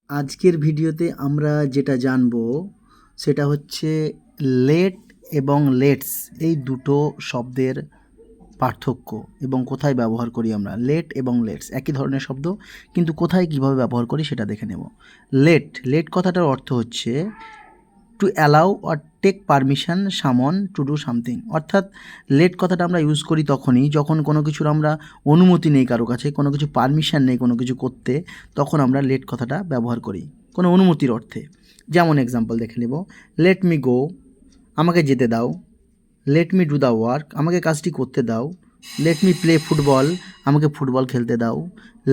আজকের ভিডিওতে আমরা যেটা জানবো সেটা হচ্ছে লেট এবং লেটস এই দুটো শব্দের পার্থক্য এবং কোথায় ব্যবহার করি আমরা। লেট এবং লেটস একই ধরনের শব্দ, কিন্তু কোথায় কিভাবে ব্যবহার করি সেটা দেখে নেব। লেট কথাটার অর্থ হচ্ছে to allow or take permission someone to do something. অর্থাৎ লেট কথাটা আমরা ইউজ করি তখনই যখন কোনো কিছুর আমরা অনুমতি নেই, কারো কাছে কোনো কিছু পারমিশন নেই কোনো কিছু করতে, তখন আমরা লেট কথাটা ব্যবহার করি কোনো অনুমতির অর্থে। যেমন এক্সাম্পল দেখে নেব, লেট মি গো, আমাকে যেতে দাও। Let me do the work, আমাকে কাজটি করতে দাও। লেট মি প্লে ফুটবল, আমাকে ফুটবল খেলতে দাও।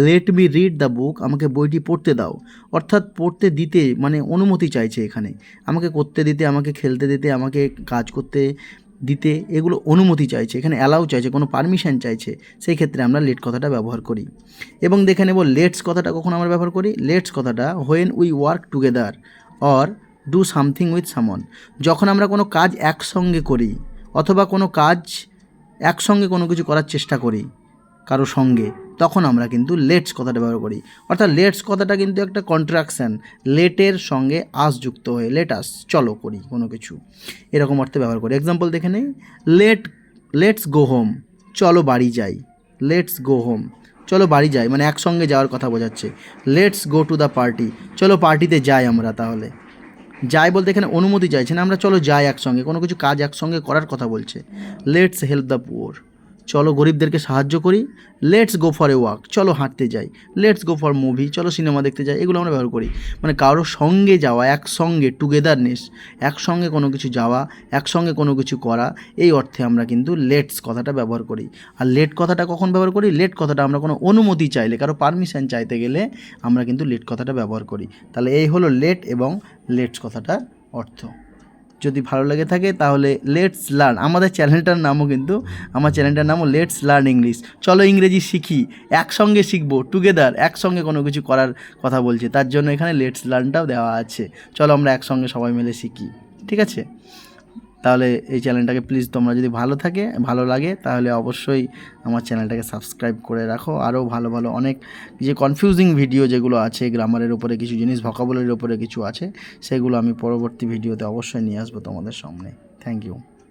Let me read the book, আমাকে বইটি পড়তে দাও। অর্থাৎ পড়তে দিতে মানে অনুমতি চাইছে এখানে, আমাকে করতে দিতে, আমাকে খেলতে দিতে, আমাকে কাজ করতে দিতে, এগুলো অনুমতি চাইছে এখানে, অ্যালাউ চাইছে, কোনো পারমিশন চাইছে। সেই ক্ষেত্রে আমরা লেট কথাটা ব্যবহার করি। এবং দেখে নেব লেটস কথাটা কখন আমরা ব্যবহার করি। লেটস কথাটা when we work together or do something with সামন, যখন আমরা কোনো কাজ একসঙ্গে করি অথবা কোনো কাজ একসঙ্গে কোনো কিছু করার চেষ্টা করি কারো সঙ্গে, তখন আমরা কিন্তু লেটস কথাটা ব্যবহার করি। অর্থাৎ লেটস কথাটা কিন্তু একটা কন্ট্রাকশান, লেটের সঙ্গে আস যুক্ত হয়ে, লেট আস, চলো করি কোনো কিছু, এরকম অর্থে ব্যবহার করি। এক্সাম্পল দেখে নেই, লেটস গো হোম, চলো বাড়ি যাই। লেটস গো হোম, চলো বাড়ি যাই, মানে একসঙ্গে যাওয়ার কথা বোঝাচ্ছে। Let's go to the party, চলো পার্টিতে যাই আমরা। তাহলে যাই বলতে এখানে অনুমতি চাইছে না, আমরা চলো যাই একসঙ্গে, কোনো কিছু কাজ একসঙ্গে করার কথা বলছে। লেটস হেল্প দ্য পুয়ার, চলো গরিবদেরকে সাহায্য করি। Let's go for a walk, চলো হাঁটতে যাই। লেটস গো ফর মুভি, চলো সিনেমা দেখতে যাই। এগুলো আমরা ব্যবহার করি মানে কারোর সঙ্গে যাওয়া, একসঙ্গে, টুগেদারনেস, একসঙ্গে কোনো কিছু যাওয়া, একসঙ্গে কোনো কিছু করা, এই অর্থে আমরা কিন্তু লেটস কথাটা ব্যবহার করি। আর লেট কথাটা কখন ব্যবহার করি? লেট কথাটা আমরা কোনো অনুমতি চাইলে, কারো পারমিশন চাইতে গেলে আমরা কিন্তু লেট কথাটা ব্যবহার করি। তাহলে এই হলো লেট এবং লেটস কথাটার অর্থ। যদি ভালো লেগে থাকে তাহলে লেটস লার্ন, আমাদের চ্যানেলটার নামও কিন্তু, আমার চ্যানেলটার নামও লেটস লার্ন ইংলিশ। চলো ইংরেজি শিখি, একসঙ্গে শিখবো, টুগেদার, একসঙ্গে কোনো কিছু করার কথা বলছে, তার জন্য এখানে লেটস লার্নটাও দেওয়া আছে। চলো আমরা একসঙ্গে সবাই মিলে শিখি, ঠিক আছে? তাহলে এই চ্যানেলটাকে প্লিজ তোমরা যদি ভালো লাগে তাহলে অবশ্যই আমার চ্যানেলটাকে সাবস্ক্রাইব করে রাখো। আরও ভালো ভালো অনেক যে কনফিউজিং ভিডিও যেগুলো আছে, গ্রামারের উপরে কিছু জিনিস, ভোকাবুলারির উপরে কিছু আছে, সেগুলো আমি পরবর্তী ভিডিওতে অবশ্যই নিয়ে আসবো তোমাদের সামনে। Thank you.